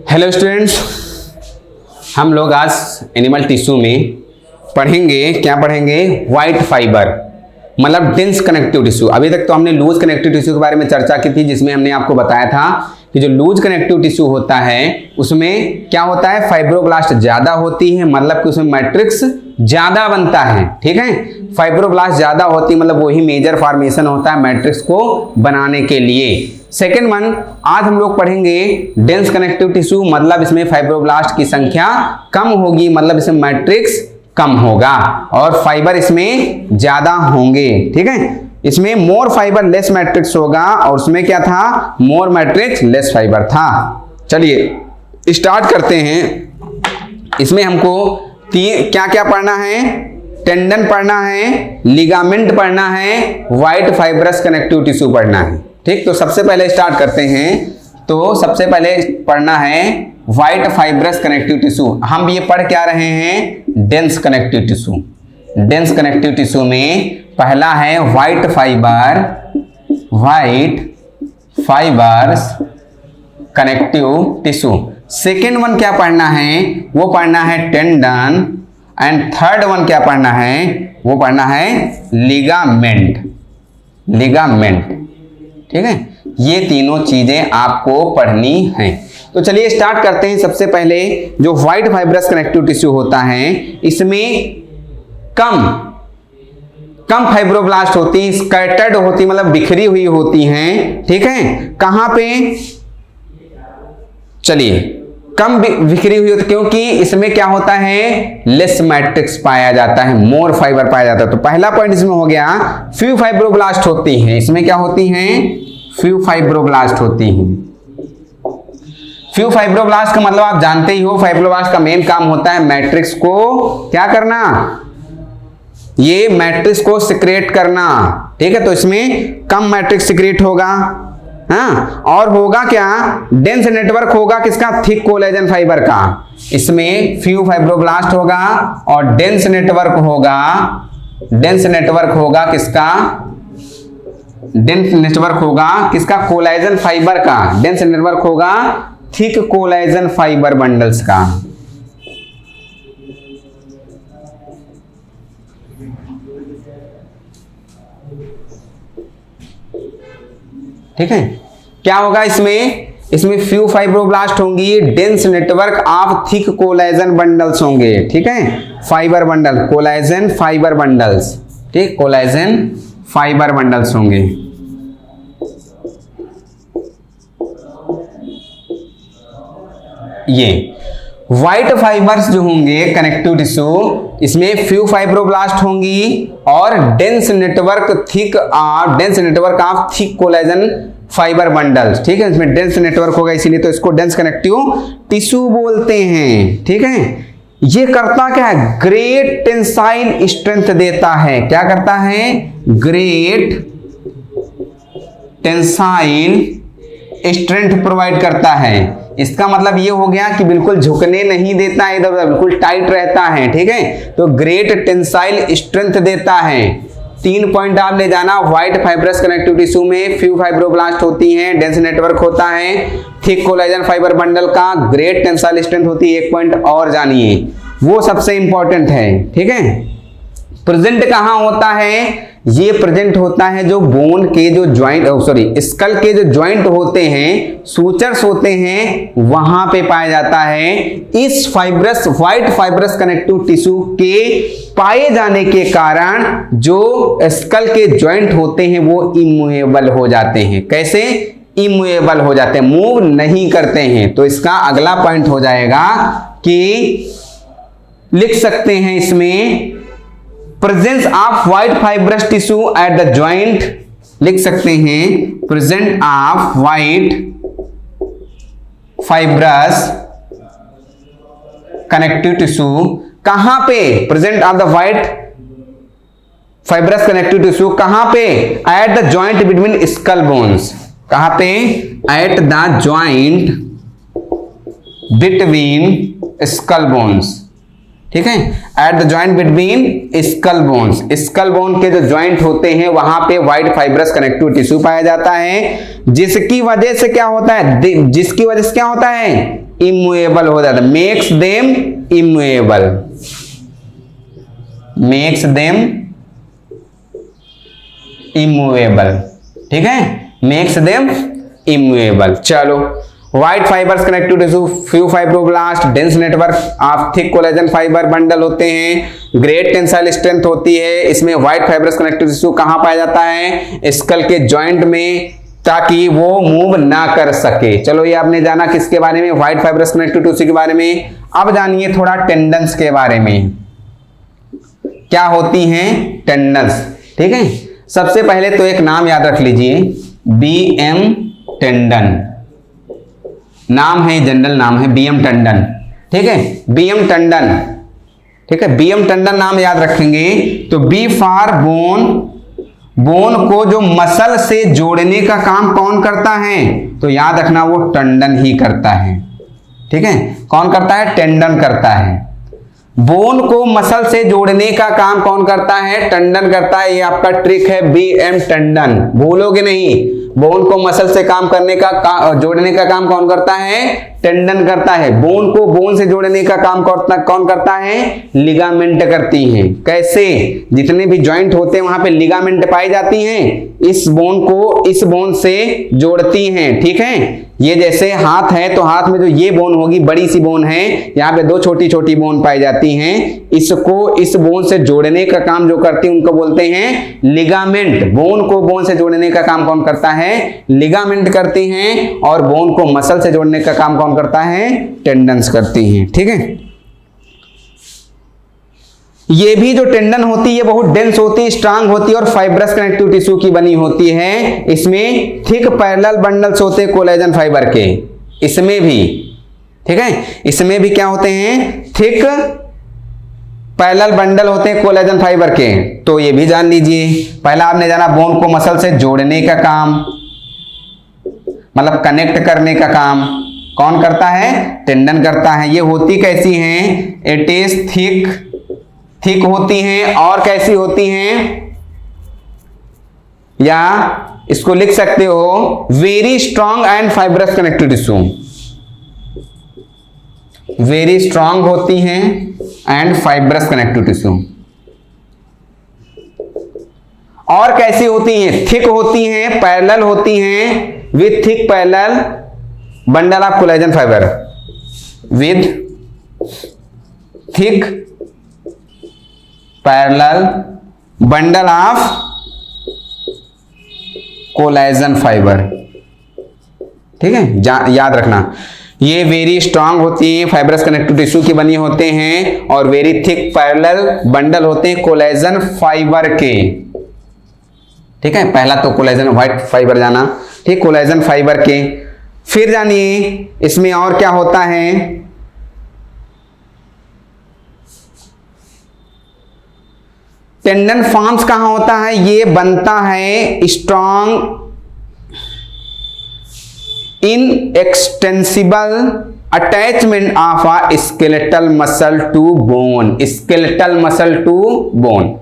Hello students, हम लोग आज एनिमल टिश्यू में पढ़ेंगे। क्या पढ़ेंगे? वाइट फाइबर, मतलब डेंस कनेक्टिव टिश्यू। अभी तक तो हमने लूज कनेक्टिव टिश्यू के बारे में चर्चा की थी, जिसमें हमने आपको बताया था कि जो लूज कनेक्टिव टिश्यू होता है उसमें क्या होता है, फाइब्रोब्लास्ट ज्यादा होती है, मतलब कि उसमें मैट्रिक्स ज्यादा बनता है। ठीक है, फाइब्रोब्लास्ट ज्यादा होती है, मतलब वही मेजर फॉर्मेशन होता है मैट्रिक्स को बनाने के लिए। सेकेंड वन, आज हम लोग पढ़ेंगे डेंस कनेक्टिव टिश्यू, मतलब इसमें फाइब्रोब्लास्ट की संख्या कम होगी, मतलब इसमें मैट्रिक्स कम होगा और फाइबर इसमें ज्यादा होंगे। ठीक है, इसमें मोर फाइबर लेस मैट्रिक्स होगा और उसमें क्या था, मोर मैट्रिक्स लेस फाइबर था। चलिए स्टार्ट करते हैं। इसमें हमको क्या क्या पढ़ना है? टेंडन पढ़ना है, लिगामेंट पढ़ना है, वाइट फाइब्रस कनेक्टिव टिश्यू पढ़ना है। ठीक, तो सबसे पहले स्टार्ट करते हैं। तो सबसे पहले पढ़ना है वाइट फाइब्रस कनेक्टिव टिश्यू। हम ये पढ़ क्या रहे हैं? Dense connective tissue. Dense connective tissue में पहला है white fibre, white fibres connective tissue. Second one क्या पढ़ना है? वो पढ़ना है टेंडन। एंड थर्ड वन क्या पढ़ना है? वो पढ़ना है लिगामेंट। लिगामेंट, ठीक है, ये तीनों चीजें आपको पढ़नी हैं। तो चलिए स्टार्ट करते हैं। सबसे पहले जो व्हाइट फाइब्रस कनेक्टिव टिश्यू होता है, इसमें कम फाइब्रोब्लास्ट होती है, स्कैटर्ड होती, मतलब बिखरी हुई होती हैं। ठीक है, कहां पे? चलिए, कम बिखरी हुई होती, क्योंकि इसमें क्या होता है, लेस मैट्रिक्स पाया जाता है, मोर फाइबर पाया जाता है। तो पहला पॉइंट इसमें हो गया, फ्यू फाइब्रोब्लास्ट होती हैं। इसमें क्या होती हैं? फ्यू फाइब्रोब्लास्ट होती हैं। फ्यू फाइब्रोब्लास्ट का मतलब आप जानते ही हो, फाइब्रोब्लास्ट का मेन काम होता है मैट्रिक्स को क्या करना, ये मैट्रिक्स को सिक्रेट करना। ठीक है, तो इसमें कम मैट्रिक्स सिक्रेट होगा। हाँ, और होगा क्या, डेंस नेटवर्क होगा किसका, थिक कोलेजन फाइबर का। इसमें फ्यू फाइब्रोब्लास्ट होगा और डेंस नेटवर्क होगा। डेंस नेटवर्क होगा किसका? डेंस नेटवर्क होगा किसका? कोलेजन फाइबर का। डेंस नेटवर्क होगा थिक कोलेजन फाइबर बंडल्स का। ठीक है, क्या होगा इसमें फ्यू फाइब्रोब्लास्ट होंगी, dense network of thick collagen bundles होंगे। ठीक है, fibre bundle, collagen fibre bundles. ठीक, कोलेजन फाइबर बंडल्स होंगे। ये व्हाइट फाइबर्स जो होंगे कनेक्टिव टिश्यू, इसमें फ्यू फाइब्रोब्लास्ट होंगी और dense network of thick collagen fibre bundles. ठीक है, इसमें डेंस नेटवर्क होगा, इसीलिए तो इसको डेंस कनेक्टिव टिश्यू बोलते हैं। ठीक है, ये करता क्या है, ग्रेट टेंसाइल स्ट्रेंथ देता है। क्या करता है? ग्रेट टेंसाइल स्ट्रेंथ प्रोवाइड करता है। इसका मतलब ये हो गया कि बिल्कुल झुकने नहीं देता है, इधर उधर बिल्कुल टाइट रहता है। ठीक है, तो ग्रेट टेंसाइल स्ट्रेंथ देता है। 3 पॉइंट आप ले जाना। व्हाइट फाइब्रस कनेक्टिव टिश्यू में फ्यू फाइब्रोब्लास्ट होती हैं, डेंस नेटवर्क होता है, थिक कोलेजन फाइबर बंडल का, ग्रेट टेंसाइल स्ट्रेंथ होती है। 1 पॉइंट और जानिए, वो सबसे इंपॉर्टेंट है। ठीक है, प्रेजेंट कहां होता है? ये प्रेजेंट होता है जो बोन के जो ज्वाइंट, स्कल के जो ज्वाइंट होते हैं, सूचर्स होते हैं, वहां पे पाया जाता है। इस व्हाइट फाइब्रस कनेक्टिव टिश्यू के पाए जाने के कारण जो स्कल के ज्वाइंट होते हैं वो इमूवेबल हो जाते हैं। कैसे इमूवेबल हो जाते हैं? मूव नहीं करते हैं। तो इसका अगला पॉइंट हो जाएगा कि लिख सकते हैं इसमें presence of white fibrous tissue at the joint, लिख सकते हैं present of white fibrous connective tissue. कहां पे? Present of the white fibrous connective tissue कहां पे? At the joint between skull bones. कहां पे? At the joint between skull bones. ठीक है। At the joint between skull bones, skull bone के जो जॉइंट होते हैं वहां पे वाइट फाइब्रस कनेक्टिव टिश्यू पाया जाता है, जिसकी वजह से क्या होता है, जिसकी वजह से क्या होता है, इमूवेबल हो जाता है, makes them immovable, makes them immovable, ठीक है, मेक्स देम इमूवेबल। चलो, white fibres connective tissue, few fibroblast, dense network of thick collagen fibre bundle होते हैं, ग्रेट टेंसाइल स्ट्रेंथ होती है। इसमें व्हाइट फाइबर्स कनेक्टिव टिश्यू कहां पाया जाता है, स्कल के जॉइंट में, ताकि वो मूव ना कर सके। चलो, ये आपने जाना किसके बारे में, व्हाइट फाइबर्स कनेक्टिव टिश्यू के बारे में। अब जानिए थोड़ा टेंडन्स के बारे में, क्या होती हैं टेंडन्स, ठीक है। सबसे पहले तो एक नाम याद रख लीजिए, BM टेंडन, नाम है, जनरल नाम है BM टंडन, ठीक है, BM टंडन, ठीक है। BM टंडन नाम याद रखेंगे तो बी फॉर बोन, बोन को जो मसल से जोड़ने का काम कौन करता है, तो याद रखना वो टंडन ही करता है, ठीक है। कौन करता है, टेंडन करता है। बोन को मसल से जोड़ने का काम कौन करता है, टंडन करता है। ये आपका ट्रिक है, BM टंडन, भूलोगे नहीं। बोन को मसल से काम करने का जोड़ने का काम कौन करता है, टेंडन करता है। बोन को बोन से जोड़ने का काम कौन करता है, लिगामेंट करती हैं। कैसे, जितने भी जॉइंट होते हैं वहां पे लिगामेंट पाई जाती हैं, इस बोन को इस बोन से जोड़ती हैं, ठीक है। ये जैसे हाथ है तो हाथ में जो ये बोन होगी, बड़ी सी बोन है, यहाँ पे दो छोटी छोटी बोन पाई जाती हैं, इसको इस बोन से जोड़ने का काम जो करती है उनको बोलते हैं लिगामेंट। बोन को बोन से जोड़ने का काम कौन करता है, लिगामेंट करती हैं, और बोन को मसल से जोड़ने का काम कौन करता है, टेंडन्स करती हैं, ठीक है। ये भी जो टेंडन होती है बहुत डेंस होती है, स्ट्रांग होती है और फाइब्रस कनेक्टिव टिश्यू की बनी होती है। इसमें थिक पैरेलल बंडल्स होते हैं कोलेजन फाइबर के, इसमें भी, ठीक है, इसमें भी क्या होते हैं, थिक पैरेलल बंडल होते हैं कोलेजन फाइबर के। तो ये भी जान लीजिए। पहला आपने जाना बोन को मसल से जोड़ने का काम, मतलब कनेक्ट करने का काम कौन करता है, टेंडन करता है। ये होती कैसी हैं, इट इज थिक, थिक होती हैं, और कैसी होती हैं, या इसको लिख सकते हो very strong and fibrous connective tissue, very strong होती हैं एंड फाइब्रस कनेक्टिव टिश्यू। और कैसी होती हैं, थिक होती हैं, पैरेलल होती हैं with thick parallel bundle of collagen fibre, with thick parallel bundle of collagen fibre, ठीक है। याद रखना, ये वेरी स्ट्रांग होती है, फाइब्रस कनेक्टिव टिश्यू की बनी होते हैं, और वेरी थिक पैरेलल बंडल होते हैं कोलेजन फाइबर के, ठीक है। पहला तो कोलेजन व्हाइट फाइबर जाना, ठीक, कोलेजन फाइबर के। फिर जानिए इसमें और क्या होता है, टेंडन फॉर्म्स कहां होता है, ये बनता है strong inextensible attachment of a skeletal muscle to bone, skeletal muscle to bone.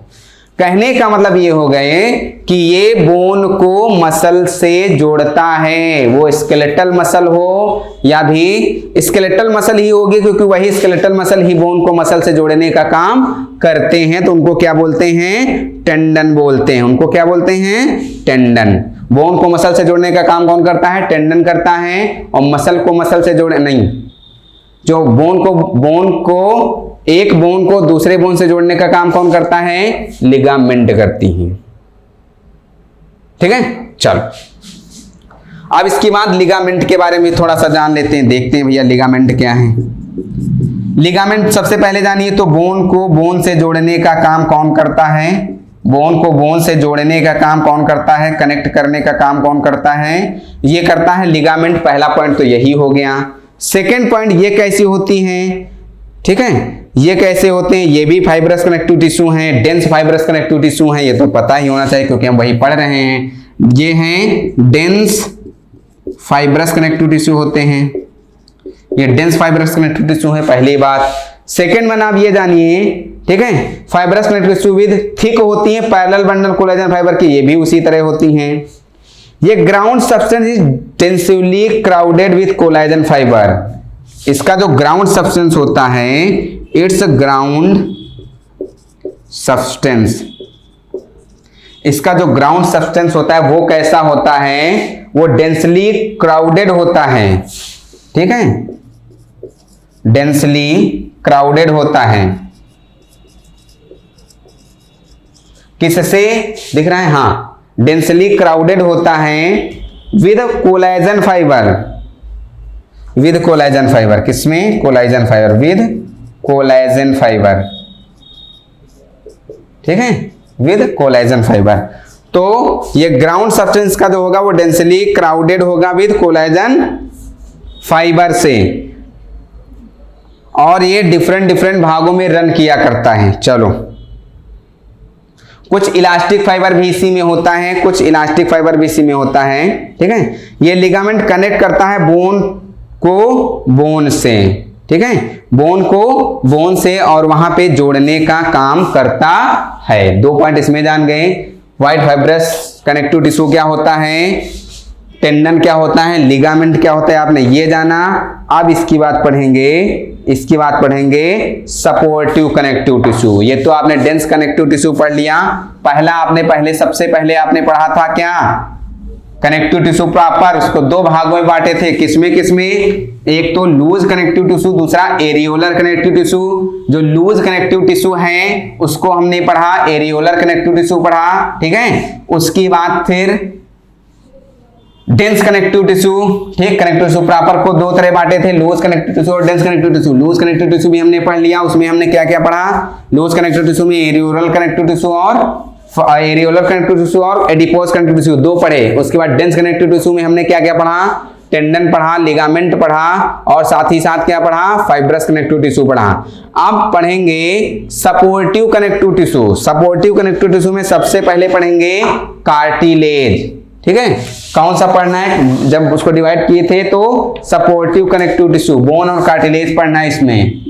कहने का मतलब ये हो गए कि ये बोन को मसल से जोड़ता है, वो स्केलेटल मसल हो या भी स्केलेटल मसल ही होगी, क्योंकि वही स्केलेटल मसल ही बोन को मसल से जोड़ने का काम करते हैं। तो उनको क्या बोलते हैं, टेंडन बोलते हैं। उनको क्या बोलते हैं, टेंडन। बोन को मसल से जोड़ने का काम कौन करता है, टेंडन करता है, और मसल को मसल से जोड़े नहीं, जो बोन को एक बोन को दूसरे बोन से जोड़ने का काम कौन करता है, लिगामेंट करती है, ठीक है। चलो, अब इसके बाद लिगामेंट के बारे में थोड़ा सा जान लेते हैं, देखते हैं भैया लिगामेंट क्या है। लिगामेंट सबसे पहले जानिए तो बोन को बोन से जोड़ने का काम कौन करता है, बोन को बोन से जोड़ने का काम कौन करता है, कनेक्ट करने का काम कौन करता है, ये करता है लिगामेंट। पहला पॉइंट तो यही हो गया। सेकेंड पॉइंट, ये कैसी होती हैं, ठीक है, ये कैसे होते हैं, ये भी फाइब्रस कनेक्टिव टिश्यू हैं, डेंस फाइब्रस कनेक्टिव टिश्यू हैं, ये तो पता ही होना चाहिए क्योंकि हम वही पढ़ रहे हैं। ये हैं डेंस फाइब्रस कनेक्टिव टिश्यू होते हैं, ये डेंस फाइब्रस कनेक्टिव टिश्यू है, पहली बात। सेकेंड वन आप ये जानिए, ठीक है, fibrous connective tissue with thick होती है पैरेलल बंडल कोलेजन फाइबर की, ये भी उसी तरह होती हैं। ये ground substance is densely crowded with collagen fibre. इसका जो ग्राउंड सब्सटेंस होता है, इट्स ग्राउंड सब्सटेंस, इसका जो ग्राउंड सब्सटेंस होता है वो कैसा होता है, वो डेंसली क्राउडेड होता है, ठीक है, डेंसली क्राउडेड होता है। किससे दिख रहा है, हाँ, डेंसली क्राउडेड होता है with collagen fibre, with collagen fibre, किसमें, collagen fibre, with collagen fibre, ठीक है, विद कोलेजन फाइबर। तो ये ग्राउंड सब्सटेंस का जो होगा वो डेंसली क्राउडेड होगा विद कोलेजन फाइबर से, और ये डिफरेंट भागों में रन किया करता है। चलो, कुछ इलास्टिक फाइबर भी इसी में होता है, कुछ इलास्टिक फाइबर भी इसी में होता है, ठीक है। ये लिगामेंट कनेक्ट करता है बोन को बोन से, ठीक है, बोन को बोन से, और वहां पे जोड़ने का काम करता है। 2 पॉइंट इसमें जान गए। व्हाइट फाइब्रस कनेक्टिव टिश्यू क्या होता है, टेंडन क्या होता है, लिगामेंट क्या होता है, आपने ये जाना। अब इसकी बात पढ़ेंगे, इसकी बात पढ़ेंगे सपोर्टिव कनेक्टिव टिश्यू। ये तो आपने डेंस कनेक्टिव टिश्यू पढ़ लिया। सबसे पहले आपने पढ़ा था क्या, कनेक्टिव टिश्यू प्रॉपर, उसको 2 भागों में बांटे थे। किसमें किसमें, एक तो लूज कनेक्टिव टिश्यू, दूसरा एरियोलर कनेक्टिव टिश्यू। जो लूज कनेक्टिव टिश्यू है उसको हमने पढ़ा, एरियोलर कनेक्टिव टिश्यू पढ़ा, ठीक है। उसकी बाद फिर डेंस कनेक्टिव टिश्यू, ठीक, कनेक्टिव टिश्यू प्रॉपर को 2 तरह बांटे थे, लूज कनेक्टिव टिश्यू और dense connective tissue. Loose connective tissue भी हमने पढ़ लिया, उसमें हमने क्या क्या पढ़ा, लूज कनेक्टिव टिश्यू में एरियोलर कनेक्टिव टिश्यू और एरियोलर कनेक्टिव टिश्यू और एडिपोज कनेक्टिव टिश्यू 2 पढ़े। उसके बाद डेंस कनेक्टिव टिश्यू में हमने क्या क्या पढ़ा, टेंडन पढ़ा, लिगामेंट पढ़ा, और साथ ही साथ क्या पढ़ा, फाइब्रस कनेक्टिव टिश्यू पढ़ा। अब पढ़ेंगे supportive connective tissue. Supportive connective tissue में सबसे पहले पढ़ेंगे कार्टिलेज, ठीक है। कौन सा पढ़ना है, जब उसको डिवाइड किए थे तो सपोर्टिव कनेक्टिव टिश्यू, बोन और कार्टिलेज पढ़ना है इसमें।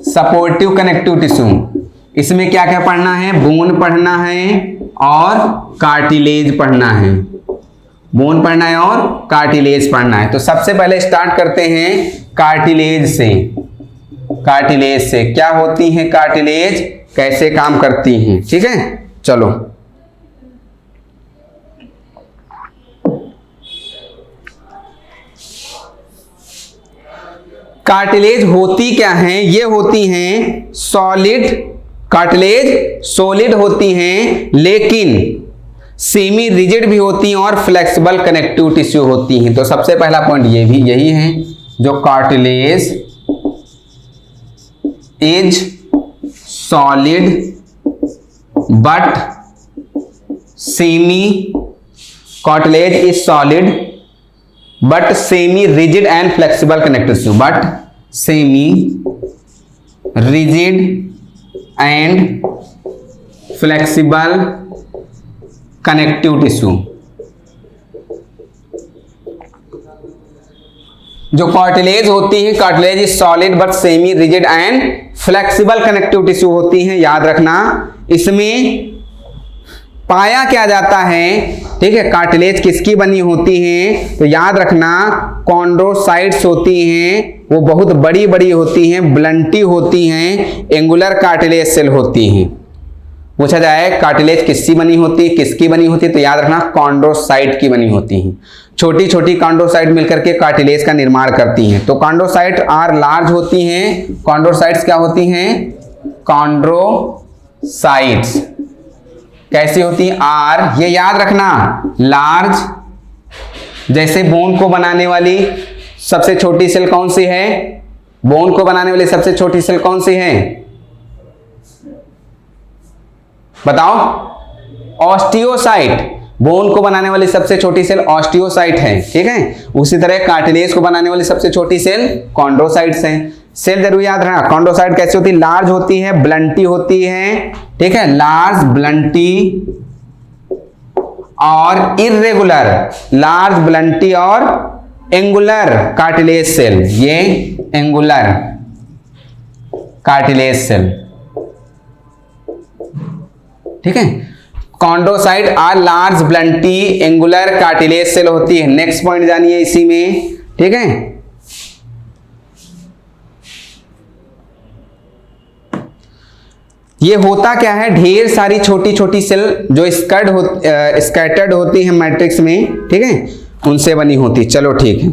सपोर्टिव कनेक्टिव टिश्यू, इसमें क्या क्या पढ़ना है, बोन पढ़ना है और कार्टिलेज पढ़ना है, बोन पढ़ना है और कार्टिलेज पढ़ना है। तो सबसे पहले स्टार्ट करते हैं कार्टिलेज से। कार्टिलेज से क्या होती है, कार्टिलेज कैसे काम करती हैं, ठीक है। चलो, कार्टिलेज होती क्या हैं, ये होती हैं सॉलिड, कार्टिलेज सॉलिड होती हैं लेकिन सेमी रिजिड भी होती हैं और फ्लेक्सिबल कनेक्टिव टिश्यू होती हैं। तो सबसे पहला पॉइंट ये भी यही है, जो cartilage is solid but semi, cartilage is solid but semi rigid and flexible connective tissue, but semi rigid and flexible connective tissue। जो कार्टिलेज होती है, cartilage is solid but semi rigid and flexible connective tissue होती है, याद रखना। इसमें पाया क्या जाता है, ठीक है। कार्टिलेज किसकी बनी होती है, तो याद रखना कॉन्ड्रोसाइट्स होती हैं, वो बहुत बड़ी बड़ी होती हैं, ब्लंटी होती हैं, एंगुलर कार्टिलेज सेल होती हैं। पूछा जाए कार्टिलेज किसकी बनी होती है, किसकी बनी होती है, तो याद रखना कॉन्ड्रोसाइट की बनी होती हैं। छोटी छोटी कॉन्ड्रोसाइट मिलकर के कार्टिलेज का निर्माण करती हैं। तो कॉन्ड्रोसाइट आर लार्ज होती हैं। कॉन्ड्रोसाइट्स क्या होती हैं, कॉन्ड्रोसाइट्स कैसी होती है, आर, ये याद रखना, लार्ज। जैसे बोन को बनाने वाली सबसे छोटी सेल कौन सी है, बोन को बनाने वाली सबसे छोटी सेल कौन सी है, बताओ, ऑस्टियोसाइट। बोन को बनाने वाली सबसे छोटी सेल ऑस्टियोसाइट है, ठीक है। उसी तरह कार्टिलेज को बनाने वाली सबसे छोटी सेल कॉन्ड्रोसाइट्स हैं। सेल जरूर याद रखना, कॉन्ड्रोसाइट कैसी होती है, लार्ज होती है, ब्लंटी होती है, ठीक है, लार्ज, ब्लंटी और इर्रेगुलर, लार्ज, ब्लंटी और एंगुलर कार्टिलेज सेल, ये एंगुलर कार्टिलेज सेल, ठीक है। Chondrocyte are large bluntly angular cartilage cell होती है। नेक्स्ट पॉइंट जानिए इसी में, ठीक है। ये होता क्या है, ढेर सारी छोटी छोटी सेल जो स्कैटर्ड होती है मैट्रिक्स में, ठीक है, उनसे बनी होती। चलो ठीक है,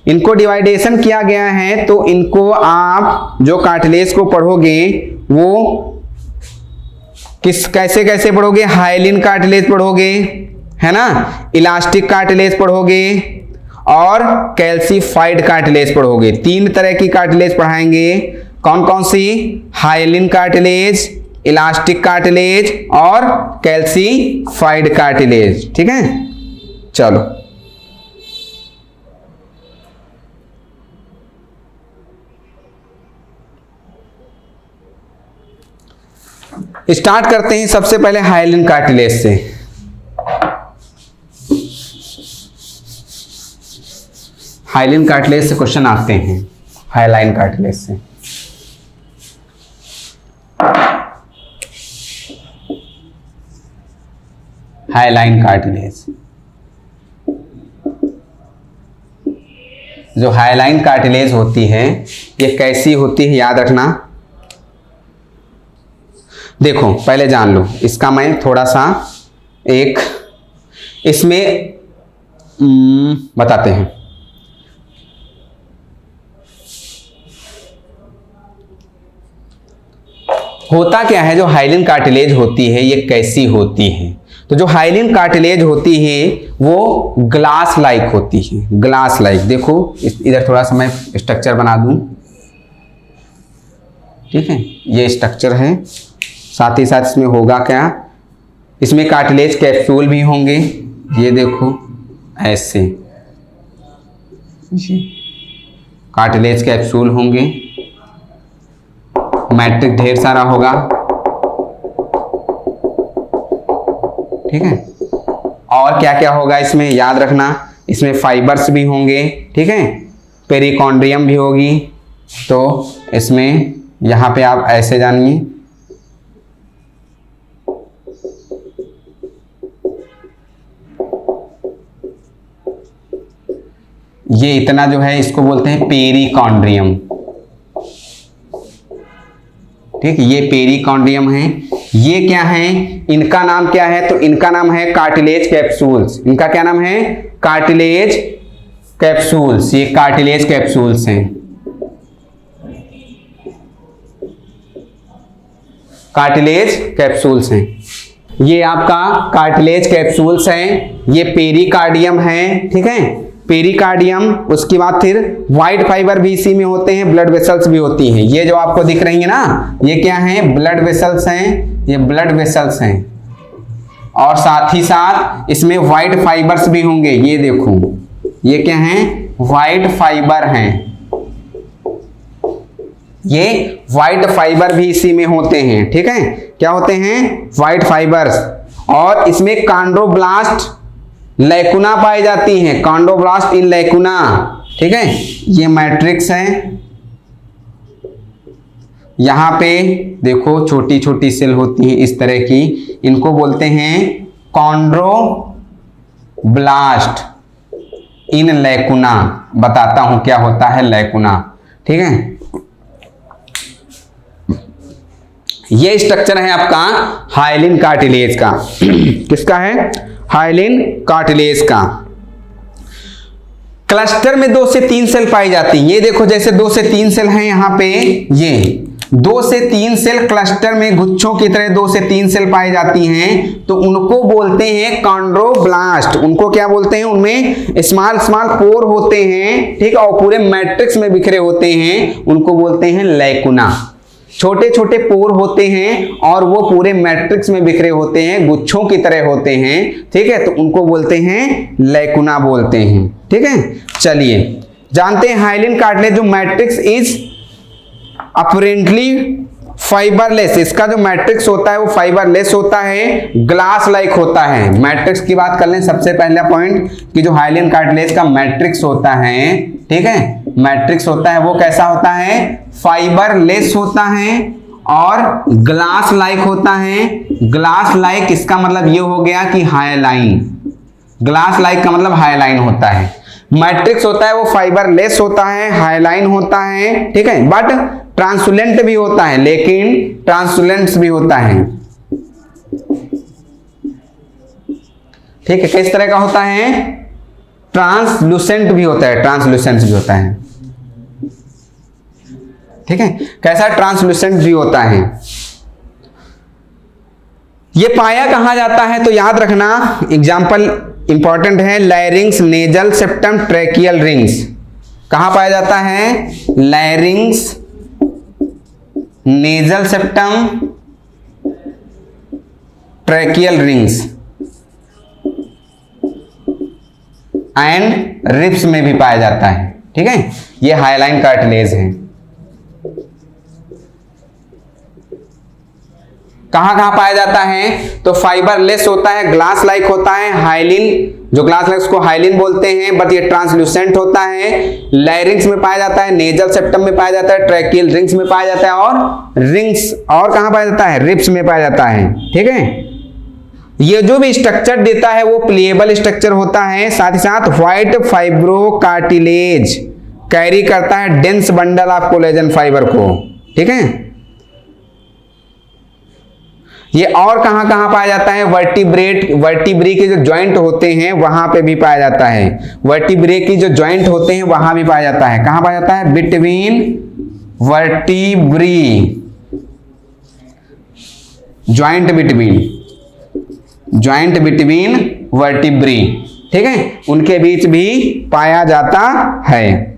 इनको डिवाइडेशन किया गया है, तो इनको आप जो कार्टिलेज को पढ़ोगे वो कैसे कैसे पढ़ोगे, हाइलिन कार्टिलेज पढ़ोगे, है ना, इलास्टिक कार्टिलेज पढ़ोगे और कैल्सीफाइड कार्टिलेज पढ़ोगे। 3 तरह की कार्टिलेज पढ़ाएंगे। कौन कौन सी, हाइलिन कार्टिलेज, इलास्टिक कार्टिलेज और कैल्सीफाइड कार्टिलेज, ठीक है। चलो स्टार्ट करते हैं सबसे पहले हाइलिन कार्टिलेज से। हाइलिन कार्टिलेज से क्वेश्चन आते हैं, हाइलाइन कार्टिलेज से। हाइलाइन कार्टिलेज, जो हाइलाइन कार्टिलेज होती है ये कैसी होती है याद रखना। देखो पहले जान लो इसका, मैं थोड़ा सा एक इसमें बताते हैं। होता क्या है, जो हाइलिन कार्टिलेज होती है ये कैसी होती है, तो जो हाइलिन कार्टिलेज होती है वो ग्लास लाइक होती है। ग्लास लाइक, देखो इधर थोड़ा सा मैं स्ट्रक्चर बना दूं, ठीक है, ये स्ट्रक्चर है। साथ ही साथ इसमें होगा क्या, इसमें कार्टिलेज कैप्सूल भी होंगे, ये देखो ऐसे कार्टिलेज कैप्सूल होंगे, मैट्रिक्स ढेर सारा होगा, ठीक है। और क्या क्या होगा इसमें याद रखना, इसमें फाइबर्स भी होंगे, ठीक है, पेरिकॉन्ड्रियम भी होगी। तो इसमें यहां पे आप ऐसे जानिए, ये इतना जो है इसको बोलते हैं पेरिकॉन्ड्रियम, ठीक, ये पेरिकॉन्ड्रियम है। ये क्या है, इनका नाम क्या है, तो इनका नाम है कार्टिलेज कैप्सूल्स। इनका क्या नाम है, कार्टिलेज कैप्सूल्स। ये कार्टिलेज कैप्सूल्स हैं, कार्टिलेज कैप्सूल्स हैं। ये आपका कार्टिलेज कैप्सूल्स हैं, ये पेरिकार्डियम है, ठीक है, पेरिकार्डियम। उसके बाद फिर व्हाइट फाइबर भी इसी में होते हैं, ब्लड वेसल्स भी होती हैं। ये जो आपको दिख रही है ना, ये क्या है, ब्लड वेसल्स हैं, ये ब्लड वेसल्स हैं। और साथ ही साथ इसमें व्हाइट फाइबर्स भी होंगे, ये देखो ये क्या है, व्हाइट फाइबर हैं, ये व्हाइट फाइबर भी इसी में होते हैं, ठीक है, क्या होते हैं, व्हाइट फाइबर्स। और इसमें कॉन्ड्रोब्लास्ट लैकुना पाई जाती हैं, कॉन्ड्रोब्लास्ट इन लैकुना, ठीक है। ये मैट्रिक्स है, यहां पे देखो छोटी छोटी सेल होती है इस तरह की, इनको बोलते हैं कॉन्ड्रोब्लास्ट इन लैकुना। बताता हूं क्या होता है लैकुना, ठीक है। ये स्ट्रक्चर है आपका हाइलिन कार्टिलेज का। किसका है, हाइलिन कार्टिलेज का। क्लस्टर में 2 से 3 सेल पाई जाती है। ये देखो जैसे 2 से 3 सेल हैं यहां पे, ये 2 से 3 सेल क्लस्टर में गुच्छों की तरह 2 से 3 सेल पाई जाती हैं, तो उनको बोलते हैं कॉन्ड्रोब्लास्ट। उनको क्या बोलते हैं, उनमें स्मॉल स्मॉल पोर होते हैं, ठीक, और पूरे मैट्रिक्स में बिखरे होते हैं, उनको बोलते हैं लैकुना। छोटे छोटे पोर होते हैं और वो पूरे मैट्रिक्स में बिखरे होते हैं, गुच्छों की तरह होते हैं, ठीक है, तो उनको बोलते हैं लैकुना बोलते हैं, ठीक है। चलिए जानते हैं हाइलिन कार्टिलेज जो मैट्रिक्स इज अपरेंटली फाइबरलेस। इसका जो मैट्रिक्स होता है वो फाइबरलेस होता है, ग्लास लाइक होता है। मैट्रिक्स की बात कर लें सबसे पहला पॉइंट कि जो हाइलिन कार्टिलेज का मैट्रिक्स होता है, ठीक है, मैट्रिक्स होता है वो कैसा होता है, फाइबर लेस होता है और ग्लास लाइक होता है। ग्लास लाइक इसका मतलब ये हो गया कि हाईलाइन, ग्लास लाइक का मतलब हाईलाइन होता है। मैट्रिक्स होता है वो फाइबर लेस होता है, हाईलाइन होता है, ठीक है, बट ट्रांसलूसेंट भी होता है, लेकिन ट्रांसलूसेंट भी होता है, ठीक है। किस तरह का होता है, ट्रांसलूसेंट भी होता है, ट्रांसलूसेंट भी होता है, ठीक है। कैसा, ट्रांसलूसेंट भी होता है। ये पाया कहां जाता है, तो याद रखना एग्जाम्पल इंपॉर्टेंट है, लैरिंग्स, नेजल सेप्टम, ट्रैकियल रिंग्स। कहां पाया जाता है, लैरिंग्स, nasal septum, tracheal rings and ribs में भी पाया जाता है, ठीक है। ये हाईलाइन कार्टिलेज है। कहां कहां पाया जाता है, तो फाइबर लेस होता है, ग्लास लाइक होता है, हाइलिन, जो ग्लास लाइक उसको हाइलिन बोलते हैं, बट ये ट्रांसलूसेंट होता है। लैरिंग्स में पाया जाता है, नेजल सेप्टम में पाया जाता है, ट्रैकियल रिंग्स में पाया जाता है और रिंग्स और कहां पाया जाता है, रिब्स में पाया जाता है, ठीक है। ये जो भी स्ट्रक्चर देता है वो प्लीएबल स्ट्रक्चर होता है। साथ ही साथ व्हाइट फाइब्रो कार्टिलेज कैरी करता है dense bundle of collagen fibre को, ठीक है। ये और कहां कहां पाया जाता है, वर्टिब्रे के जो जॉइंट होते हैं वहां पे भी पाया जाता है। वर्टिब्रे की जो जॉइंट होते हैं वहां भी पाया जाता है। कहां पाया जाता है, between vertebrae, joint between vertebrae, ठीक है, उनके बीच भी पाया जाता है।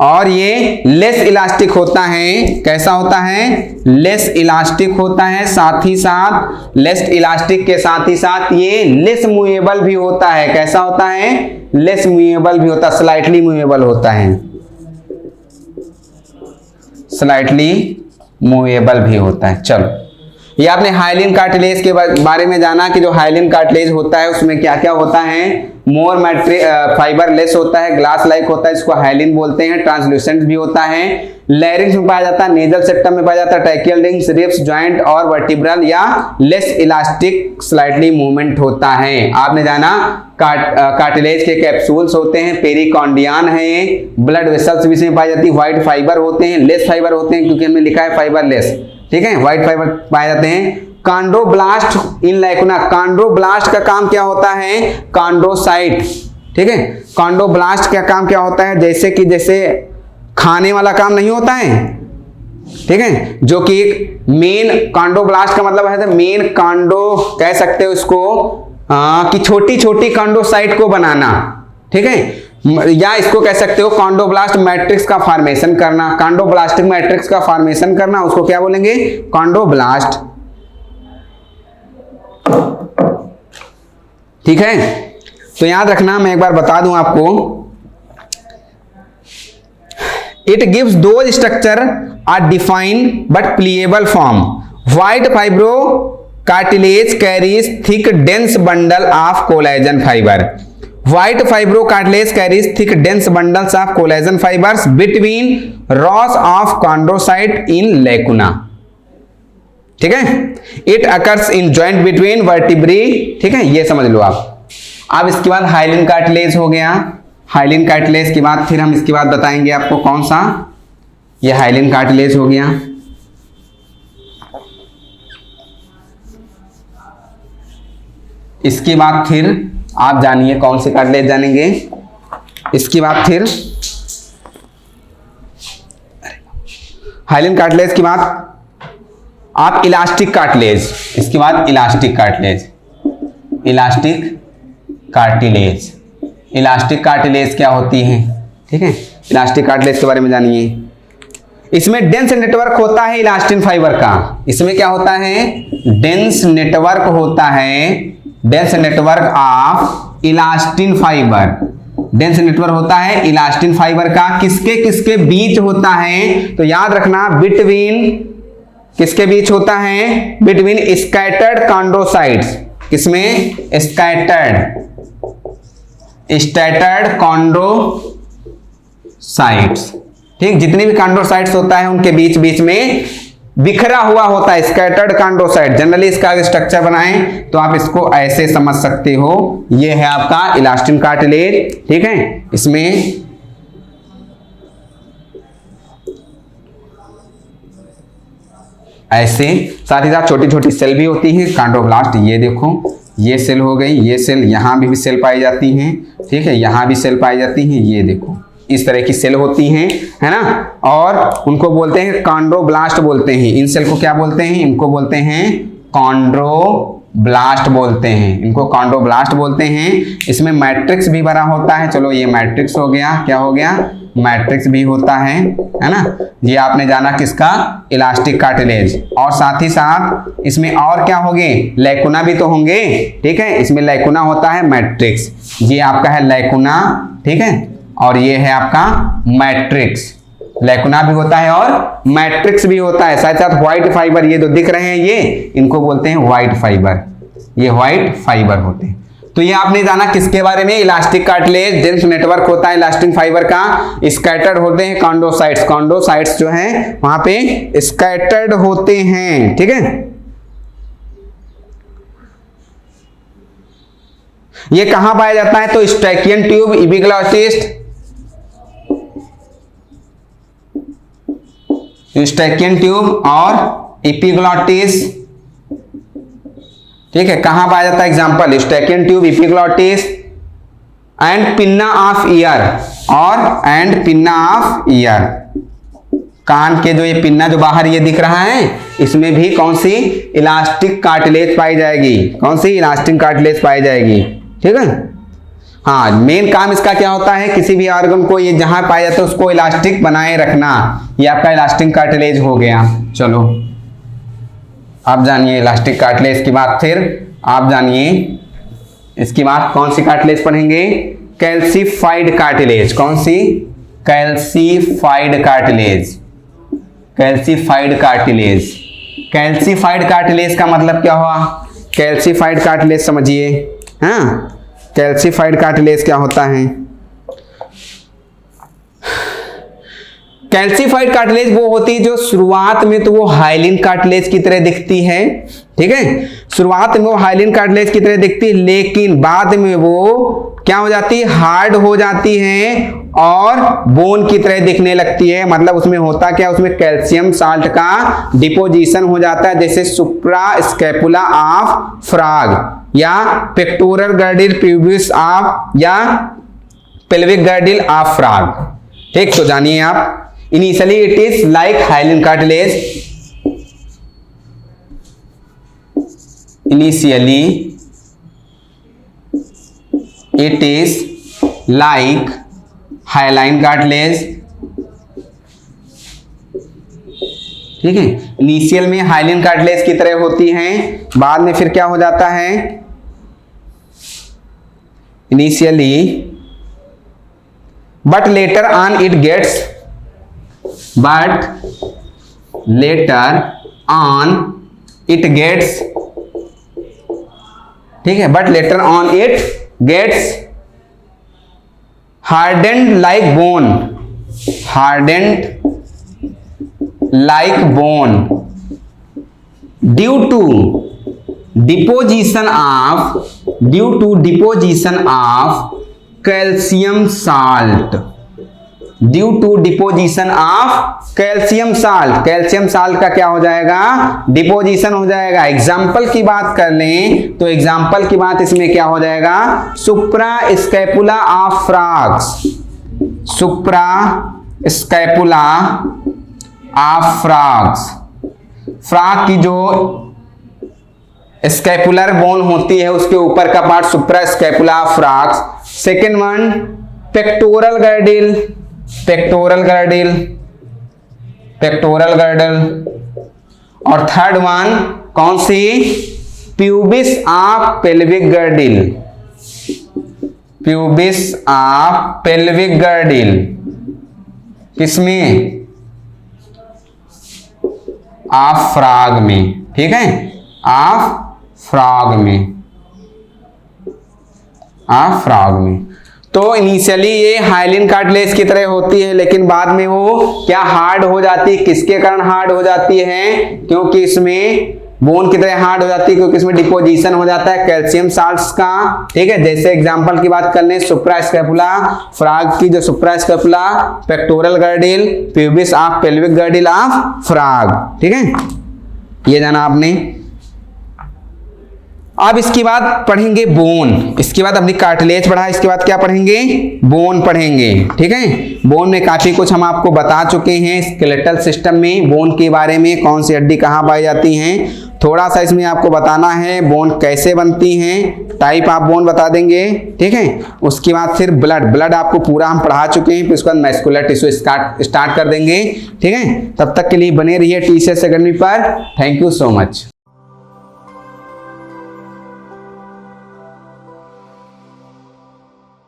और ये लेस इलास्टिक होता है। कैसा होता है, लेस इलास्टिक होता है। साथ ही साथ लेस इलास्टिक के साथ ही साथ ये लेस मूवेबल भी होता है। कैसा होता है, लेस मूवेबल भी होता है, स्लाइटली मूवेबल होता है, स्लाइटली मूवेबल भी होता है। चलो, ये आपने हाइलिन कार्टिलेज के बारे में जाना कि जो हाइलिन कार्टिलेज होता है उसमें क्या क्या होता है, मोर फाइबर लेस होता है, ग्लास लाइक होता है, इसको हाइलिन बोलते हैं, ट्रांसलूसेंट भी होता है, लैरिंग्स में पाया जाता है, नेजल सेप्टम में पाया जाता है, ट्रैकियल रिंग्स, रिब्स, जॉइंट और वर्टिब्रल या लेस इलास्टिक स्लाइटली मूवमेंट होता है। आपने जाना कार्टिलेज के कैप्सूल्स होते हैं, पेरिकॉन्डियन है, ब्लड वेसल्स भी इसमें पाई जाती है, व्हाइट फाइबर होते हैं, लेस फाइबर होते हैं क्योंकि हमने लिखा है फाइबर लेस, ठीक है, व्हाइट फाइबर पाए जाते हैं। कॉन्ड्रोब्लास्ट इन लैकुना, कॉन्ड्रोब्लास्ट का काम क्या होता है, कॉन्ड्रोसाइट, ठीक है, कॉन्ड्रोब्लास्ट का काम क्या होता है, जैसे खाने वाला काम नहीं होता है, ठीक है, जो कि एक मेन कॉन्ड्रोब्लास्ट का मतलब है मेन कॉन्ड्रो कह सकते हो इसको कि छोटी छोटी कॉन्ड्रोसाइट को बनाना, ठीक है, या इसको कह सकते हो कॉन्ड्रोब्लास्ट मैट्रिक्स का फॉर्मेशन करना, कॉन्ड्रोब्लास्टिक मैट्रिक्स का फॉर्मेशन करना, उसको क्या बोलेंगे, कॉन्ड्रोब्लास्ट, ठीक है। तो याद रखना, मैं एक बार बता दूं आपको, it gives those structure are defined but pliable form. White fibrocartilage carries thick dense bundle of collagen fibre. White fibrocartilage carries thick dense bundles of collagen fibers between rows of chondrocyte in lacuna, ठीक है। It occurs in joint between vertebrae, ठीक है, ये समझ लो आप। अब इसके बाद हाइलिन कार्टिलेज हो गया। हाइलिन कार्टिलेज के बाद फिर हम इसके बाद बताएंगे आपको कौन सा, ये हाइलिन कार्टिलेज हो गया। इसके बाद फिर आप जानिए कौन से कार्टिलेज जानेंगे। इसके बाद फिर हाइलिन कार्टिलेज के बाद आप इलास्टिक कार्टिलेज, इसके बाद elastic cartilage, elastic cartilage, elastic cartilage क्या होती है, ठीक है, इलास्टिक कार्टिलेज के बारे में जानिए। इसमें डेंस नेटवर्क होता है इलास्टिन फाइबर का। इसमें क्या होता है, डेंस नेटवर्क होता है, dense network of elastin fibre, dense network होता है इलास्टिन फाइबर का। किसके किसके बीच होता है, तो याद रखना बिटवीन, किसके बीच होता है, बिटवीन स्कैटर्ड कॉन्ड्रोसाइट्स, किसमें, स्कैटर्ड स्कैटर्ड कॉन्ड्रोसाइट्स, ठीक, जितनी भी कॉन्ड्रोसाइट्स होता है उनके बीच बीच में बिखरा हुआ होता है स्कैटर्ड कॉन्ड्रोसाइट। जनरली इसका स्ट्रक्चर बनाएं तो आप इसको ऐसे समझ सकते हो, ये है आपका इलास्टिन कार्टिलेज, ठीक है, इसमें ऐसे, साथ ही साथ छोटी छोटी सेल भी होती हैं कॉन्ड्रोब्लास्ट। ये देखो, ये सेल हो गई, ये सेल, यहाँ भी सेल पाई जाती हैं, ठीक है, यहाँ भी सेल पाई जाती हैं, ये देखो इस तरह की सेल होती हैं, है ना, और उनको बोलते हैं कॉन्ड्रोब्लास्ट बोलते हैं। इन सेल को क्या बोलते हैं? इनको बोलते हैं कॉन्ड्रोब्लास्ट बोलते हैं, इनको कॉन्ड्रोब्लास्ट बोलते हैं। इसमें मैट्रिक्स भी भरा होता है, चलो ये मैट्रिक्स हो गया, क्या हो गया? मैट्रिक्स भी होता है ना। ये आपने जाना किसका? Elastic cartilage. और साथ ही साथ इसमें और क्या होंगे? लैकुना भी तो होंगे, ठीक है, इसमें लैकुना होता है, मैट्रिक्स, ये आपका है लैकुना, ठीक है, और ये है आपका मैट्रिक्स। लैकुना भी होता है और मैट्रिक्स भी होता है, साथ साथ व्हाइट फाइबर, ये जो दिख रहे हैं ये, इनको बोलते हैं व्हाइट फाइबर, ये व्हाइट फाइबर होते हैं। तो ये आपने जाना किसके बारे में? इलास्टिक कार्टिलेज, डेंस नेटवर्क होता है इलास्टिक फाइबर का, स्कैटर्ड होते हैं कॉन्ड्रोसाइट्स, कॉन्ड्रोसाइट्स जो है वहां पे स्कैटर्ड होते हैं, ठीक है। ये कहां पाया जाता है? तो Eustachian tube, epiglottis, Eustachian tube और एपिग्लॉटिस, ठीक है, कहां पाया जाता है? Example Eustachian tube, epiglottis and pinna of ear, और एंड पिन्ना ऑफ ईयर, कान के जो ये पिन्ना जो बाहर ये दिख रहा है, इसमें भी कौन सी? इलास्टिक कार्टिलेज पाई जाएगी। कौन सी? इलास्टिक कार्टिलेज पाई जाएगी, ठीक है। हाँ, मेन काम इसका क्या होता है? किसी भी ऑर्गन को ये जहां पाया जाता है उसको इलास्टिक बनाए रखना, ये आपका इलास्टिक कार्टिलेज हो गया। चलो आप जानिए इलास्टिक कार्टिलेज की बात, फिर आप जानिए इसकी बात, कौन सी कार्टिलेज पढ़ेंगे? Calcified cartilage. कौन सी? Calcified cartilage, calcified cartilage. Calcified cartilage का मतलब क्या हुआ? कैल्सीफाइड कार्टिलेज समझिए, हाँ, कैल्सीफाइड कार्टिलेज क्या होता है? कैल्सीफाइड कार्टिलेज वो होती है जो शुरुआत में तो वो हाइलिन कार्टिलेज की तरह दिखती है, ठीक है, शुरुआत में वो हाइलिन कार्टिलेज की तरह दिखती है, लेकिन बाद में वो क्या हो जाती है? हार्ड हो जाती है और बोन की तरह दिखने लगती है। मतलब उसमें होता क्या? उसमें कैल्शियम साल्ट का डिपोजिशन हो जाता है, जैसे सुप्रा स्कैपुला ऑफ फ्रॉग या पेक्टोरल गर्डिल प्यूबिस ऑफ या पेल्विक गर्डिल ऑफ फ्रॉग, ठीक। तो जानिए आप, initially it is like hyaline cartilage, initially it is like hyaline cartilage, ठीक है, इनिशियल में हाइलिन कार्टिलेज की तरह होती हैं, बाद में फिर क्या हो जाता है? Initially, but later on it gets, but later on it gets, ठीक है, but later on it gets hardened like bone, hardened like bone due to deposition of calcium salt, due to deposition of calcium salt. Calcium salt का क्या हो जाएगा? Deposition हो जाएगा। Example की बात कर लें तो एग्जाम्पल की बात इसमें क्या हो जाएगा? Supra scapula of frogs, supra scapula of frogs, frog की जो स्कैपुलर बोन होती है उसके ऊपर का part supra scapula of frogs. Second one pectoral girdle, pectoral girdle, pectoral girdle, और थर्ड वन कौन सी? Pubis of pelvic girdle, pubis of pelvic girdle, किसमें? ऑफ फ्रॉग में, ठीक है, ऑफ फ्रॉग में, ऑफ फ्रॉग में। तो इनिशियली ये हाइलिन कार्टिलेज की तरह होती है, लेकिन बाद में वो क्या हार्ड हो जाती है। किसके कारण हार्ड हो जाती है? क्योंकि इसमें बोन की तरह हार्ड हो जाती है, क्योंकि इसमें डिपोजिशन हो जाता है कैल्शियम साल्ट्स का। ठीक है, जैसे एग्जांपल की बात कर लें, सुप्रास्कैपुला, फ्रॉग की जो suprascapula, pectoral girdle, pubis of pelvic girdle of frog. ठीक है, ये जाना आपने। अब इसके बाद पढ़ेंगे बोन। इसके बाद अपनी कार्टिलेज पढ़ा, इसके बाद क्या पढ़ेंगे? बोन पढ़ेंगे। ठीक है, बोन में काफी कुछ हम आपको बता चुके हैं स्केलेटल सिस्टम में बोन के बारे में, कौन सी हड्डी कहाँ पाई जाती हैं। थोड़ा सा इसमें आपको बताना है बोन कैसे बनती हैं, टाइप आप बोन बता देंगे। ठीक है, उसके बाद फिर ब्लड आपको पूरा हम पढ़ा चुके हैं, फिर उसके बाद मैस्कुलर टिश्यू स्टार्ट कर देंगे। ठीक है, तब तक के लिए बने रहिए TCS एकेडमी पर। Thank you so much.